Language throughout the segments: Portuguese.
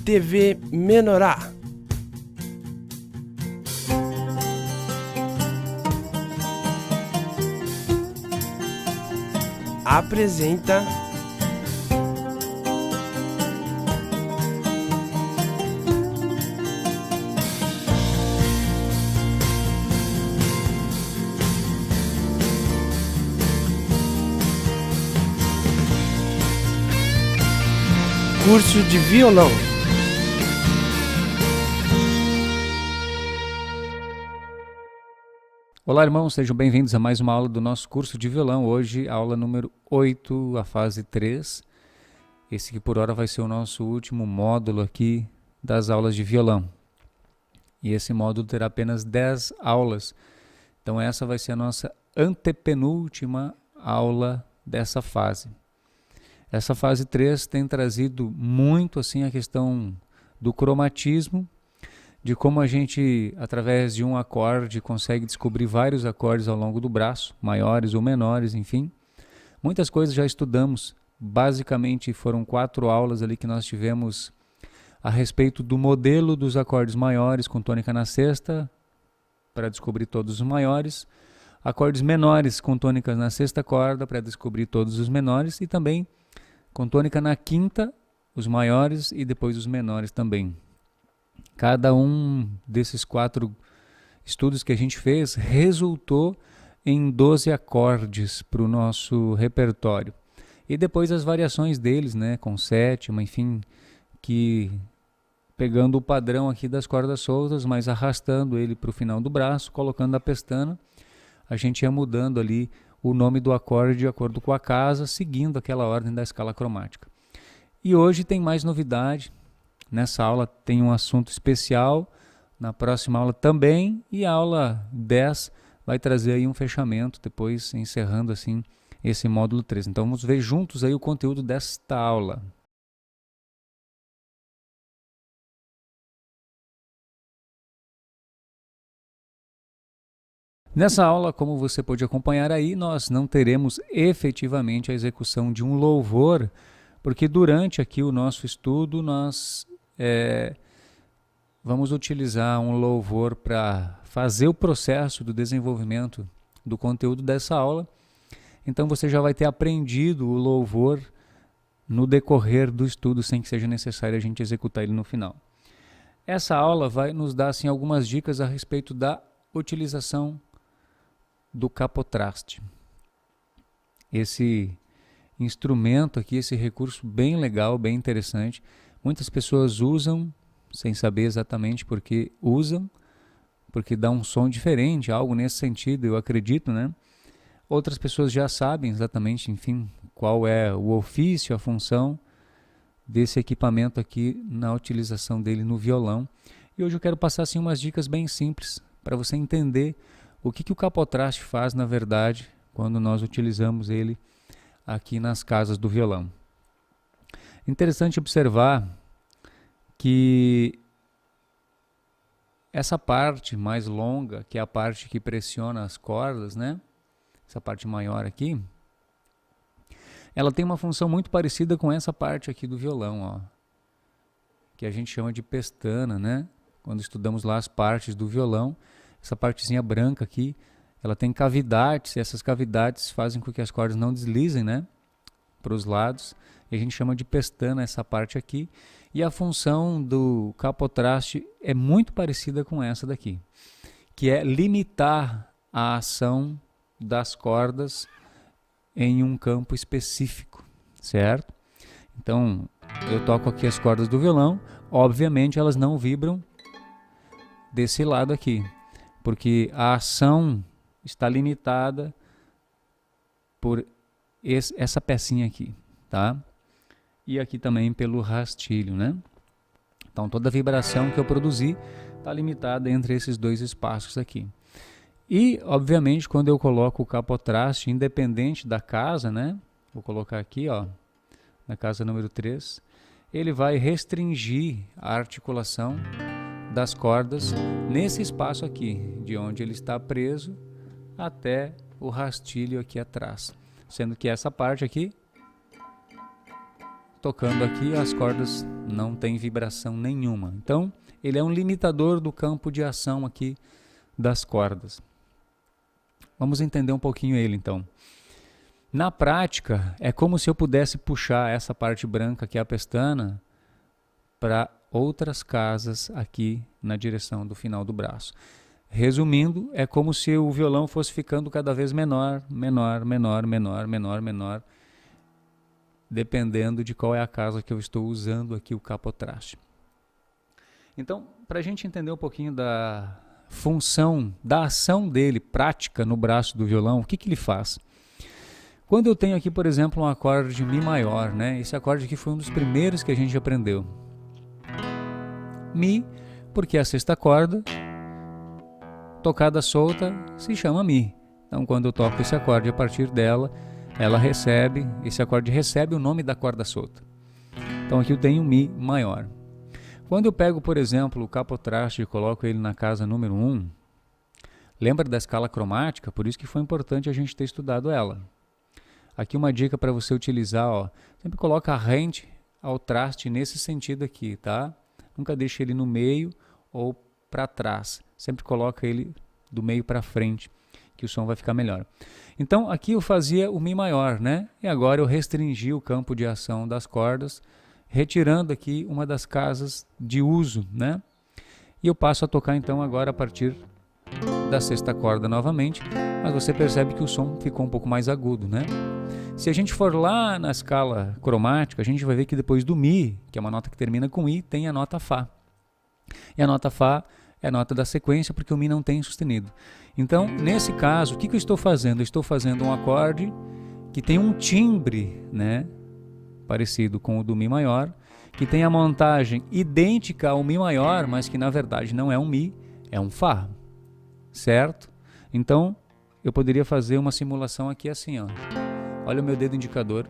TV Menorá apresenta curso de violão. Olá, irmãos, sejam bem-vindos a mais uma aula do nosso curso de violão. Hoje, aula número 8, a fase 3. Esse que por hora vai ser o nosso último módulo aqui das aulas de violão. E esse módulo terá apenas 10 aulas. Então essa vai ser a nossa antepenúltima aula dessa fase. Essa fase 3 tem trazido muito assim a questão do cromatismo, de como a gente, através de um acorde, consegue descobrir vários acordes ao longo do braço, maiores ou menores, enfim. Muitas coisas já estudamos, basicamente foram 4 aulas ali que nós tivemos a respeito do modelo dos acordes maiores com tônica na sexta, para descobrir todos os maiores, acordes menores com tônicas na sexta corda, para descobrir todos os menores, e também com tônica na quinta, os maiores e depois os menores também. Cada um desses 4 estudos que a gente fez resultou em 12 acordes para o nosso repertório. E depois as variações deles, né, com sétima, enfim, que pegando o padrão aqui das cordas soltas, mas arrastando ele para o final do braço, colocando a pestana, a gente ia mudando ali o nome do acorde de acordo com a casa, seguindo aquela ordem da escala cromática. E hoje tem mais novidade. Nessa aula tem um assunto especial, na próxima aula também, e a aula 10 vai trazer aí um fechamento, depois encerrando assim esse módulo 3. Então vamos ver juntos aí o conteúdo desta aula. Nessa aula, como você pode acompanhar aí, nós não teremos efetivamente a execução de um louvor, porque durante aqui o nosso estudo nós vamos utilizar um louvor para fazer o processo do desenvolvimento do conteúdo dessa aula. Então você já vai ter aprendido o louvor no decorrer do estudo, sem que seja necessário a gente executar ele no final. Essa aula vai nos dar assim, algumas dicas a respeito da utilização do capotraste. Esse instrumento aqui, esse recurso bem legal, bem interessante. Muitas pessoas usam sem saber exatamente por que usam, porque dá um som diferente, algo nesse sentido, eu acredito, né? Outras pessoas já sabem exatamente, enfim, qual é o ofício, a função desse equipamento aqui na utilização dele no violão. E hoje eu quero passar assim umas dicas bem simples para você entender o que o capotraste faz, na verdade, quando nós utilizamos ele aqui nas casas do violão. Interessante observar que essa parte mais longa, que é a parte que pressiona as cordas, né? Essa parte maior aqui, ela tem uma função muito parecida com essa parte aqui do violão, ó, que a gente chama de pestana, né? Quando estudamos lá as partes do violão, essa partezinha branca aqui, ela tem cavidades, e essas cavidades fazem com que as cordas não deslizem, né, para os lados, e a gente chama de pestana essa parte aqui, e a função do capotraste é muito parecida com essa daqui, que é limitar a ação das cordas em um campo específico, certo? Então, eu toco aqui as cordas do violão, obviamente elas não vibram desse lado aqui, porque a ação está limitada por essa pecinha aqui, tá? E aqui também pelo rastilho, né? Então toda a vibração que eu produzi está limitada entre esses 2 espaços aqui. E, obviamente, quando eu coloco o capotraste, independente da casa, né? Vou colocar aqui, ó, na casa número 3, ele vai restringir a articulação das cordas nesse espaço aqui, de onde ele está preso até o rastilho aqui atrás. Sendo que essa parte aqui tocando aqui, as cordas não têm vibração nenhuma. Então, ele é um limitador do campo de ação aqui das cordas. Vamos entender um pouquinho ele, então. Na prática, é como se eu pudesse puxar essa parte branca, que é a pestana, para outras casas aqui na direção do final do braço. Resumindo, é como se o violão fosse ficando cada vez menor, menor, menor, menor, menor, menor, dependendo de qual é a casa que eu estou usando aqui o capotraste. Então, para a gente entender um pouquinho da função, da ação dele prática no braço do violão, o que ele faz? Quando eu tenho aqui, por exemplo, um acorde de Mi maior, né? Esse acorde aqui foi um dos primeiros que a gente aprendeu. Mi, porque é a sexta corda, tocada solta, se chama Mi. Então, quando eu toco esse acorde, a partir dela, esse acorde recebe o nome da corda solta. Então, aqui eu tenho Mi maior. Quando eu pego, por exemplo, o capotraste e coloco ele na casa número 1, lembra da escala cromática? Por isso que foi importante a gente ter estudado ela. Aqui uma dica para você utilizar, ó, sempre coloca a rente ao traste nesse sentido aqui, tá? Nunca deixe ele no meio ou para trás. Sempre coloca ele do meio para frente, que o som vai ficar melhor. Então, aqui eu fazia o Mi maior, né? E agora eu restringi o campo de ação das cordas, retirando aqui uma das casas de uso, né? E eu passo a tocar então agora a partir da sexta corda novamente, mas você percebe que o som ficou um pouco mais agudo, né? Se a gente for lá na escala cromática, a gente vai ver que depois do Mi, que é uma nota que termina com I, tem a nota Fá. E a nota Fá é a nota da sequência, porque o Mi não tem sustenido. Então, nesse caso, o que eu estou fazendo? Eu estou fazendo um acorde que tem um timbre, né, parecido com o do Mi maior, que tem a montagem idêntica ao Mi maior, mas que na verdade não é um Mi, é um Fá. Certo? Então, eu poderia fazer uma simulação aqui assim, ó. Olha o meu dedo indicador.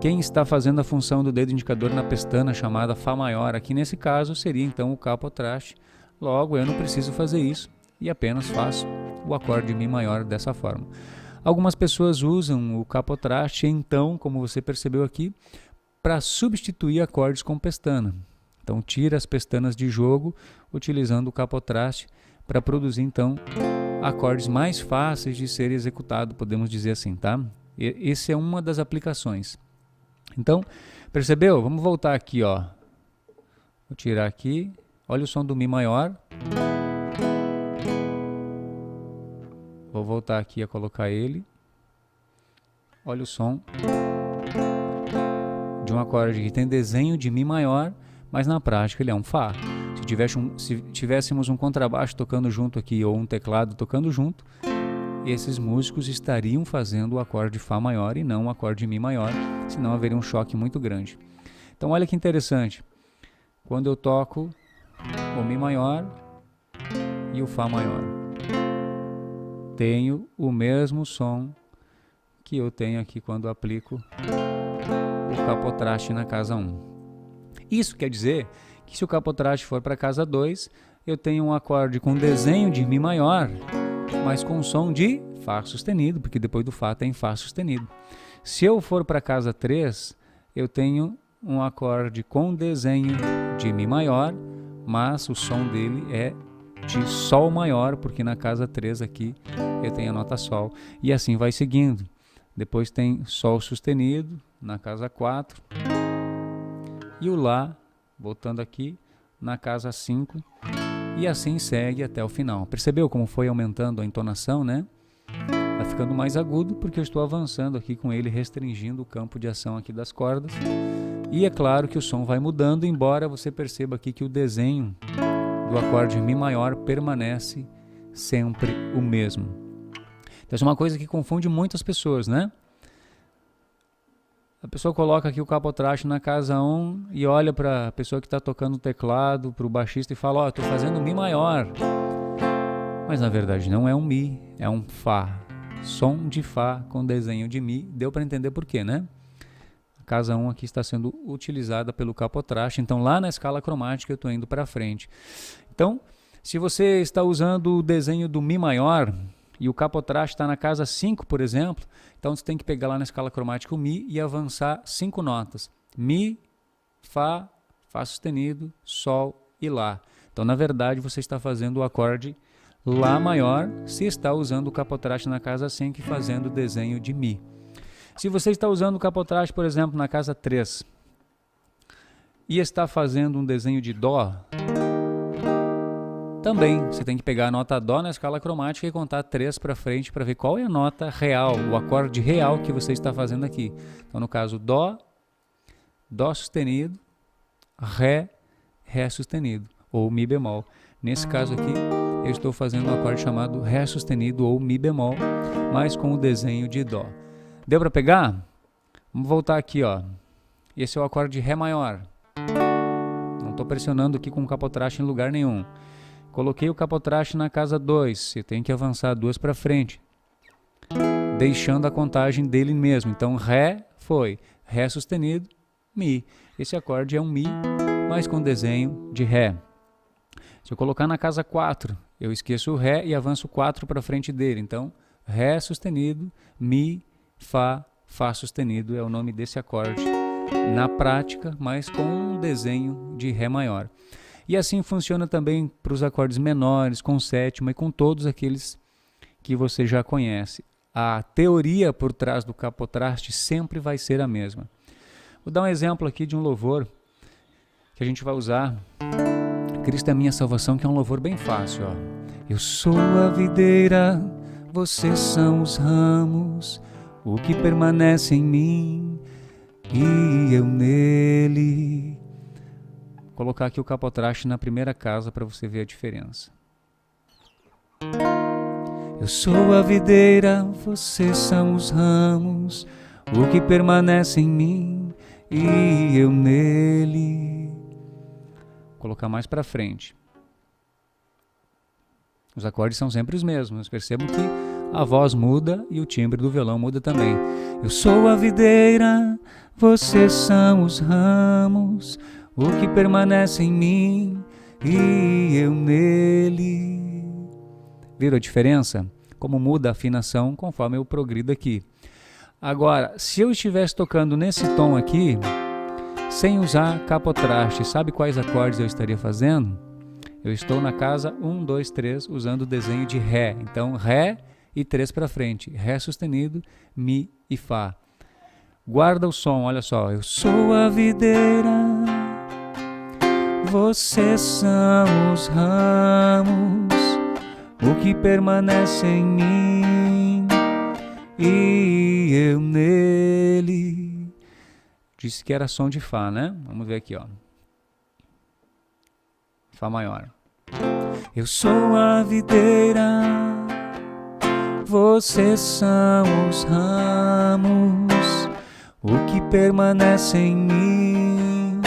Quem está fazendo a função do dedo indicador na pestana chamada Fá maior, aqui nesse caso seria então o capotraste. Logo, eu não preciso fazer isso e apenas faço o acorde Mi maior dessa forma. Algumas pessoas usam o capotraste, então, como você percebeu aqui, para substituir acordes com pestana. Então, tira as pestanas de jogo utilizando o capotraste para produzir, então, acordes mais fáceis de ser executado, podemos dizer assim, tá? Essa é uma das aplicações. Então, percebeu? Vamos voltar aqui, ó. Vou tirar aqui. Olha o som do Mi maior. Vou voltar aqui a colocar ele. Olha o som de um acorde que tem desenho de Mi maior, mas na prática ele é um Fá. Se tivéssemos um contrabaixo tocando junto aqui ou um teclado tocando junto, esses músicos estariam fazendo o acorde Fá maior e não o acorde Mi maior, senão haveria um choque muito grande. Então olha que interessante, quando eu toco o Mi maior e o Fá maior, tenho o mesmo som que eu tenho aqui quando aplico o capotraste na casa 1. Isso quer dizer que se o capotraste for para a casa 2, eu tenho um acorde com desenho de Mi maior, mas com som de Fá sustenido, porque depois do Fá tem Fá sustenido. Se eu for para a casa 3, eu tenho um acorde com desenho de Mi maior, mas o som dele é de Sol maior, porque na casa 3 aqui eu tenho a nota Sol. E assim vai seguindo. Depois tem Sol sustenido na casa 4 e o Lá, voltando aqui, na casa 5, e assim segue até o final. Percebeu como foi aumentando a entonação, né? Vai ficando mais agudo porque eu estou avançando aqui com ele, restringindo o campo de ação aqui das cordas. E é claro que o som vai mudando, embora você perceba aqui que o desenho do acorde Mi maior permanece sempre o mesmo. Então, isso é uma coisa que confunde muitas pessoas, né? A pessoa coloca aqui o capotraste na casa 1 e olha para a pessoa que está tocando o teclado, para o baixista e fala, ó, estou fazendo Mi maior. Mas na verdade não é um Mi, é um Fá. Som de Fá com desenho de Mi. Deu para entender por quê, né? A casa 1 aqui está sendo utilizada pelo capotraste, então lá na escala cromática eu estou indo para frente. Então, se você está usando o desenho do Mi maior, e o capotraste está na casa 5, por exemplo, então você tem que pegar lá na escala cromática o Mi e avançar 5 notas. Mi, Fá, Fá sustenido, Sol e Lá. Então, na verdade, você está fazendo o acorde Lá maior se está usando o capotraste na casa 5 e fazendo o desenho de Mi. Se você está usando o capotraste, por exemplo, na casa 3 e está fazendo um desenho de Dó, também você tem que pegar a nota Dó na escala cromática e contar 3 para frente para ver qual é a nota real, o acorde real que você está fazendo aqui. Então, no caso, Dó, Dó sustenido, Ré, Ré sustenido, ou Mi bemol. Nesse caso aqui, eu estou fazendo um acorde chamado Ré sustenido ou Mi bemol, mas com o desenho de Dó. Deu para pegar? Vamos voltar aqui, ó. Esse é o acorde de Ré maior. Não estou pressionando aqui com o capotraste em lugar nenhum. Coloquei o capotraste na casa 2, eu tenho que avançar 2 para frente, deixando a contagem dele mesmo. Então, Ré foi Ré sustenido, Mi. Esse acorde é um Mi, mas com desenho de Ré. Se eu colocar na casa 4, eu esqueço o Ré e avanço 4 para frente dele. Então, Ré sustenido, Mi, Fá, Fá sustenido é o nome desse acorde na prática, mas com um desenho de Ré maior. E assim funciona também para os acordes menores, com sétima e com todos aqueles que você já conhece. A teoria por trás do capotraste sempre vai ser a mesma. Vou dar um exemplo aqui de um louvor que a gente vai usar. Cristo é a minha salvação, que é um louvor bem fácil. Ó. Eu sou a videira, vocês são os ramos, o que permanece em mim e eu nele. Vou colocar aqui o capotraste na primeira casa para você ver a diferença. Eu sou a videira, vocês são os ramos, o que permanece em mim e eu nele. Vou colocar mais para frente. Os acordes são sempre os mesmos. Percebam que a voz muda e o timbre do violão muda também. Eu sou a videira, vocês são os ramos, o que permanece em mim e eu nele. Viram a diferença? Como muda a afinação conforme eu progrido aqui. Agora, se eu estivesse tocando nesse tom aqui, sem usar capotraste, sabe quais acordes eu estaria fazendo? Eu estou na casa 1, 2, 3, usando o desenho de Ré. Então, Ré e 3 para frente. Ré sustenido, Mi e Fá. Guarda o som, olha só. Eu sou a videira, vocês são os ramos, o que permanece em mim e eu nele. Disse que era som de Fá, né? Vamos ver aqui, ó. Fá maior. Eu sou a videira, vocês são os ramos, o que permanece em mim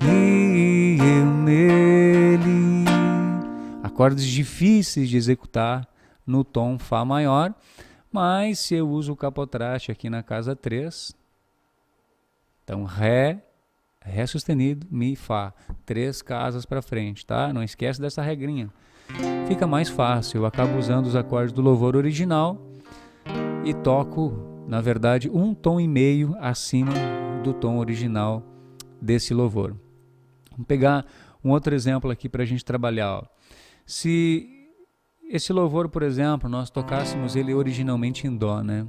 e eu nele. Acordes difíceis de executar no tom Fá maior, mas se eu uso o capotraste aqui na casa 3, então Ré, Ré sustenido, Mi, Fá, 3 casas para frente, tá? Não esquece dessa regrinha. Fica mais fácil, eu acabo usando os acordes do louvor original e toco, na verdade, um tom e meio acima do tom original desse louvor. Vamos pegar um outro exemplo aqui para a gente trabalhar. Ó. Se esse louvor, por exemplo, nós tocássemos ele originalmente em Dó, né?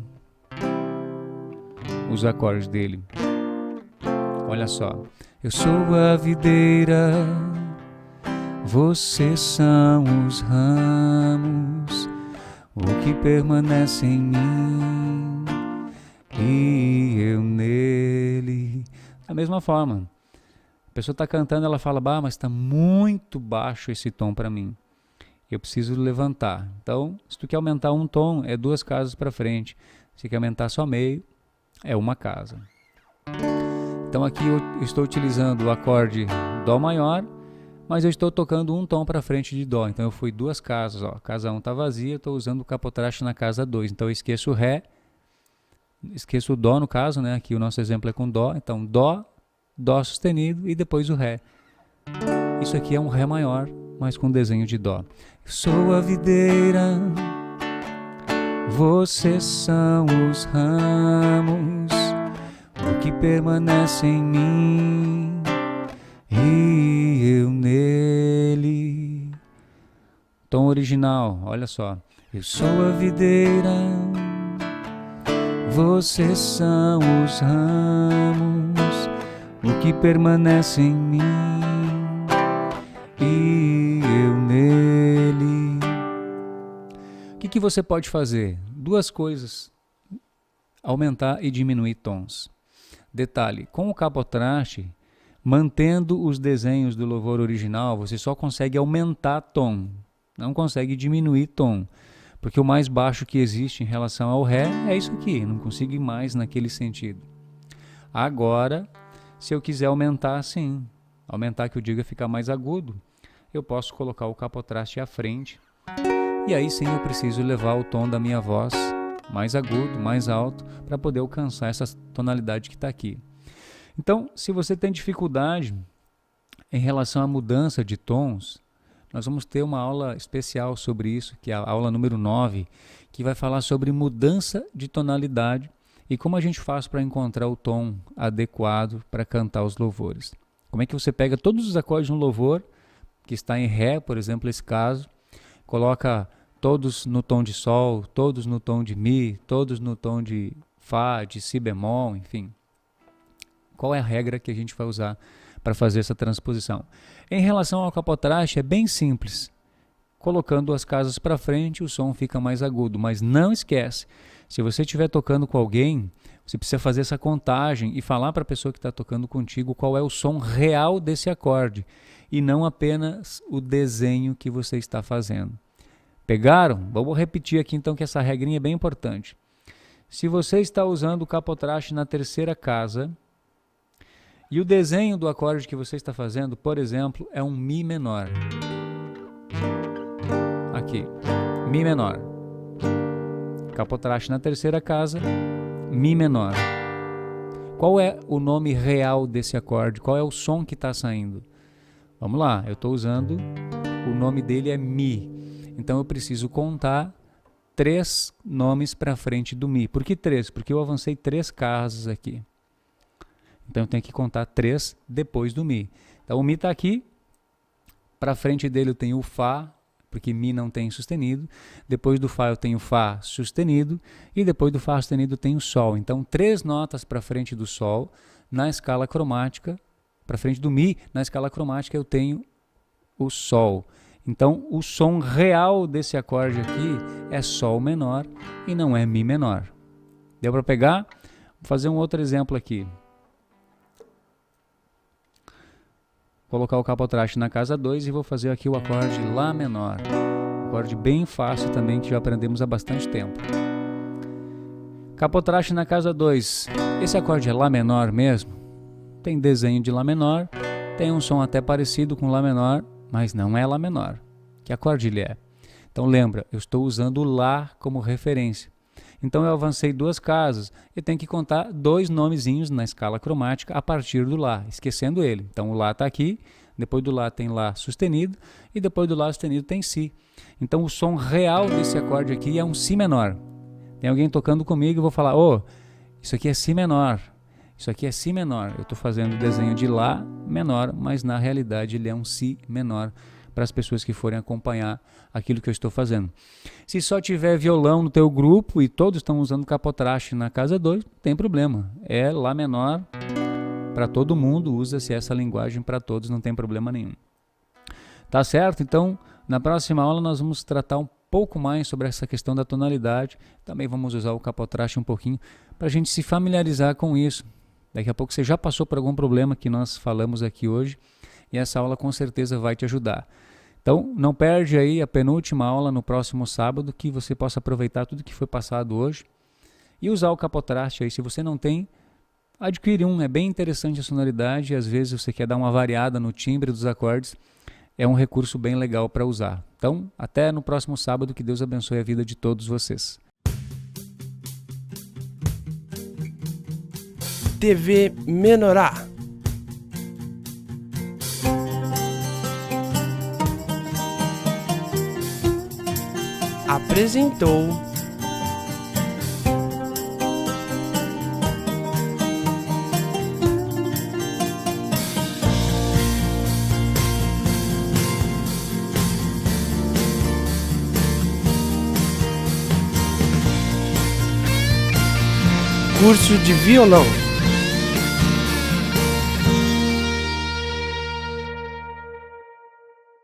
Os acordes dele. Olha só. Eu sou a videira, vocês são os ramos, o que permanece em mim e eu nele. Da mesma forma. A pessoa está cantando, ela fala, bah, mas está muito baixo esse tom para mim. Eu preciso levantar. Então, se tu quer aumentar um tom, é 2 casas para frente. Se quer aumentar só meio, é 1 casa. Então aqui eu estou utilizando o acorde Dó maior, mas eu estou tocando um tom para frente de Dó. Então eu fui 2 casas. Ó. Casa 1 está vazia, eu estou usando o capotraste na casa 2. Então eu esqueço o Ré, esqueço o Dó no caso, né? Aqui o nosso exemplo é com Dó. Então Dó, Dó sustenido e depois o Ré. Isso aqui é um Ré maior, mas com desenho de Dó. Eu sou a videira, Vocês são os ramos, o que permanece em mim e eu nele. Tom original, olha só. Eu sou a videira, vocês são os ramos, o que permanece em mim e eu nele. O que você pode fazer? Duas coisas: aumentar e diminuir tons. Detalhe, com o capotraste, mantendo os desenhos do louvor original, você só consegue aumentar tom, não consegue diminuir tom, porque o mais baixo que existe em relação ao Ré é isso aqui, não consigo ir mais naquele sentido. Agora, se eu quiser aumentar, sim, aumentar que eu diga ficar mais agudo, eu posso colocar o capotraste à frente, e aí sim eu preciso levar o tom da minha voz mais agudo, mais alto, para poder alcançar essa tonalidade que está aqui. Então, se você tem dificuldade em relação à mudança de tons, nós vamos ter uma aula especial sobre isso, que é a aula número 9, que vai falar sobre mudança de tonalidade e como a gente faz para encontrar o tom adequado para cantar os louvores. Como é que você pega todos os acordes no louvor, que está em Ré, por exemplo, esse caso, coloca todos no tom de Sol, todos no tom de Mi, todos no tom de Fá, de Si bemol, enfim. Qual é a regra que a gente vai usar para fazer essa transposição? Em relação ao capotraste, é bem simples. Colocando as casas para frente, o som fica mais agudo. Mas não esquece, se você estiver tocando com alguém, você precisa fazer essa contagem e falar para a pessoa que está tocando contigo qual é o som real desse acorde e não apenas o desenho que você está fazendo. Pegaram? Vamos repetir aqui então que essa regrinha é bem importante. Se você está usando o capotraste na terceira casa e o desenho do acorde que você está fazendo, por exemplo, é um Mi menor. Aqui, Mi menor. Capotraste na terceira casa, Mi menor. Qual é o nome real desse acorde? Qual é o som que está saindo? Vamos lá, eu estou usando, o nome dele é Mi. Então eu preciso contar 3 nomes para frente do Mi. Por que 3? Porque eu avancei 3 casas aqui. Então eu tenho que contar 3 depois do Mi. Então o Mi está aqui, para frente dele eu tenho o Fá, porque Mi não tem sustenido. Depois do Fá eu tenho Fá sustenido. E depois do Fá sustenido eu tenho Sol. Então 3 notas para frente do Sol na escala cromática. Para frente do Mi, na escala cromática eu tenho o Sol. Então o som real desse acorde aqui é Sol menor e não é Mi menor. Deu para pegar? Vou fazer um outro exemplo aqui. Vou colocar o capotraste na casa 2 e vou fazer aqui o acorde Lá menor. Um acorde bem fácil também que já aprendemos há bastante tempo. Capotraste na casa 2. Esse acorde é Lá menor mesmo? Tem desenho de Lá menor, tem um som até parecido com Lá menor, mas não é Lá menor. Que acorde ele é? Então lembra, eu estou usando o Lá como referência. Então eu avancei 2 casas e tenho que contar 2 nomezinhos na escala cromática a partir do Lá, esquecendo ele. Então o Lá está aqui, depois do Lá tem Lá sustenido e depois do Lá sustenido tem Si. Então o som real desse acorde aqui é um Si menor. Tem alguém tocando comigo e vou falar, isso aqui é Si menor. Isso aqui é Si menor. Eu estou fazendo o desenho de Lá menor, mas na realidade ele é um Si menor para as pessoas que forem acompanhar aquilo que eu estou fazendo. Se só tiver violão no teu grupo e todos estão usando capotraste na casa 2, não tem problema. É Lá menor para todo mundo, usa-se essa linguagem para todos, não tem problema nenhum. Tá certo? Então, na próxima aula nós vamos tratar um pouco mais sobre essa questão da tonalidade. Também vamos usar o capotraste um pouquinho para a gente se familiarizar com isso. Daqui a pouco você já passou por algum problema que nós falamos aqui hoje e essa aula com certeza vai te ajudar. Então, não perde aí a penúltima aula no próximo sábado, que você possa aproveitar tudo que foi passado hoje e usar o capotraste aí. Se você não tem, adquire um. É bem interessante a sonoridade e às vezes você quer dar uma variada no timbre dos acordes. É um recurso bem legal para usar. Então, até no próximo sábado, que Deus abençoe a vida de todos vocês. TV Menorá. Apresentou curso de violão.